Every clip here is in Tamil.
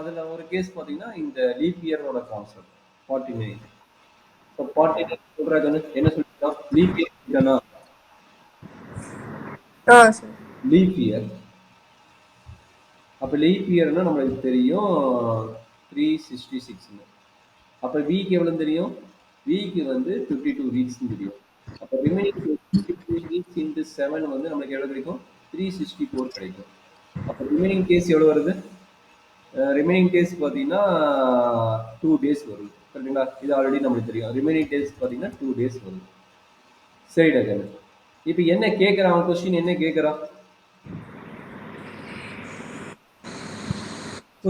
அதுல ஒரு கேஸ் பார்த்தீங்கன்னா, இந்த லீப் இயரோட கான்செப்ட் 49. இப்போ 49 சொல்றது என்ன சொல்லிருக்கோம்? லீப் இயர் இல்லன்னா சரி. Leap year. அப்ப லீப் இயர்னா நம்மளுக்கு தெரியும் 366. அப்ப வீக் எவ்வளவு தெரியும்? வீக் வந்து 52 வீக்ஸ் தெரியும். அப்ப ரிமைனிங் 52 வீக்ஸ் இன்டு 7 வந்து நமக்கு எவ்வளவு கிடைக்கும்? 364 கிடைக்கும். அப்ப ரிமைனிங் கேஸ் எவ்வளவு வருது? ரிமைனிங் டேஸ் பார்த்தீங்கன்னா 2 டேஸ் வருது. கரெக்ட்டுங்களா? இது ஆல்ரெடி நம்மளுக்கு தெரியும். ரிமைனிங் டேஸ் பார்த்தீங்கன்னா 2 டேஸ் வருது. சரி டக்கனு. இப்ப என்ன கேட்கறான்? அவன் கொஸ்டின் என்ன கேட்கறான்?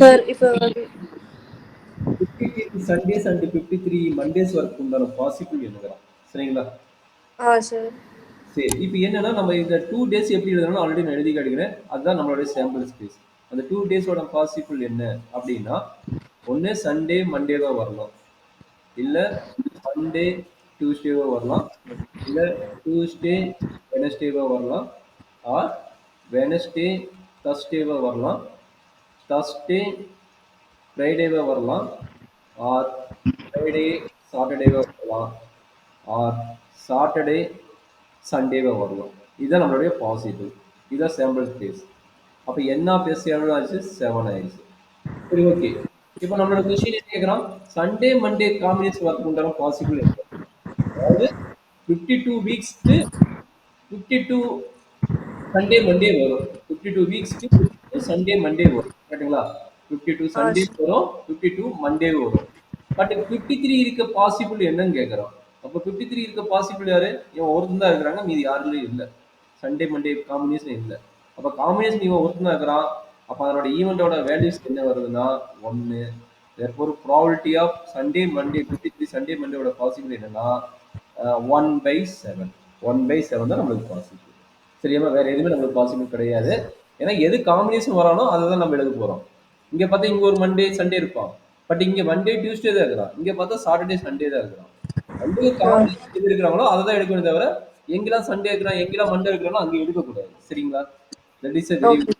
சார் இப்போ 53 சண்டேஸ் அண்ட் 53 மண்டேஸ் ஒர்க் உண்டான பாசிபிள் என்னங்கிறான். சரிங்களா? சார். சரி. இப்ப என்னன்னா நம்ம இந்த 2 டேஸ் எப்படி எழுதணும்னு ஆல்ரெடி நான் எழுதி காட்டுகிறேன். அதுதான் நம்மளுடைய சாம்பிள் ஸ்பேஸ். அந்த 2 டேஸோட பாசிபிள் என்ன அப்படின்னா, ஒண்ணு சண்டே மண்டேவா வரலாம். இல்ல மண்டே டியூஸ்டேவா வரலாம். இல்ல டியூஸ்டே வெனஸ்டேவா வரலாம். ஆர் வெனஸ்டே தர்ஸ்டேவா வரலாம். தர்ஸ்டே ஃப்ரைடேவா வரலாம். ஆர் ஃப்ரைடே சாட்டர்டேவா வரலாம். ஆர் சாட்டர்டே சண்டேவா வரலாம். இதுதான் நம்மளுடைய பாசிபிள். இதுதான் சாம்பிள் ஸ்பேஸ். அப்ப என்ன பிளஸ் எவ்வளவு ஆச்சு? 7 ஆயிடுச்சு. சரி, ஓகே. இப்போ நம்மளோட கொஸ்டின் என்ன கேட்குறான்? சண்டே மண்டே காம்பினேஷன் ஒர்க் உண்டான பாசிபிள் என்ன? அதாவது 52 வீக்ஸ்க்கு 52 சண்டே மண்டே வரும். 52 வீக்ஸ்க்கு 52 சண்டே மண்டே வரும். கரெக்ட்டுங்களா? 52 சண்டே சார். வரும், 52 மண்டே வரும். பட் 53 இருக்க பாசிபிள் என்னன்னு கேட்குறான். அப்போ 53 இருக்க பாசிபிள் யாரு? இவன் ஒருத்தன் தான் இருக்கிறாங்க, மீதி யாருமே இல்லை. சண்டே மண்டே காம்பினேஷன் இல்லை. அப்போ காம்பினேஷன் இவன் ஒருத்தன் தான் இருக்கிறான். அப்போ அதனோட ஈவெண்டோட வேல்யூஸ் என்ன வருதுன்னா 1. therefore probability of Sunday Monday 53 Sunday Mondayயோட possible என்னன்னா 1/7. 1/7 தான் நம்மளுக்கு பாசிபிள். சரியாமா? வேற எதுவுமே நம்மளுக்கு பாசிபிள் கிடையாது. ஏன்னா எது காம்பினேஷன் வரானோ அதை தான் நம்ம எழுத போறோம். இங்க பார்த்தா இங்க ஒரு மண்டே சண்டே இருப்பான். பட் இங்க மண்டே டியூஸ்டே தான் இருக்கிறான். இங்க பார்த்தா சாட்டர்டே சண்டே தான் இருக்கிறான். ரெண்டுக்கு காம்பினேஷன் எது இருக்கிறாங்களோ அதை தான் எடுக்கணும் தவிர எங்கெல்லாம் சண்டே இருக்கிறான் எங்கெல்லாம் மண்டே இருக்கிறானோ அங்கே எடுக்கக்கூடாது. சரிங்களா? That is a very okay.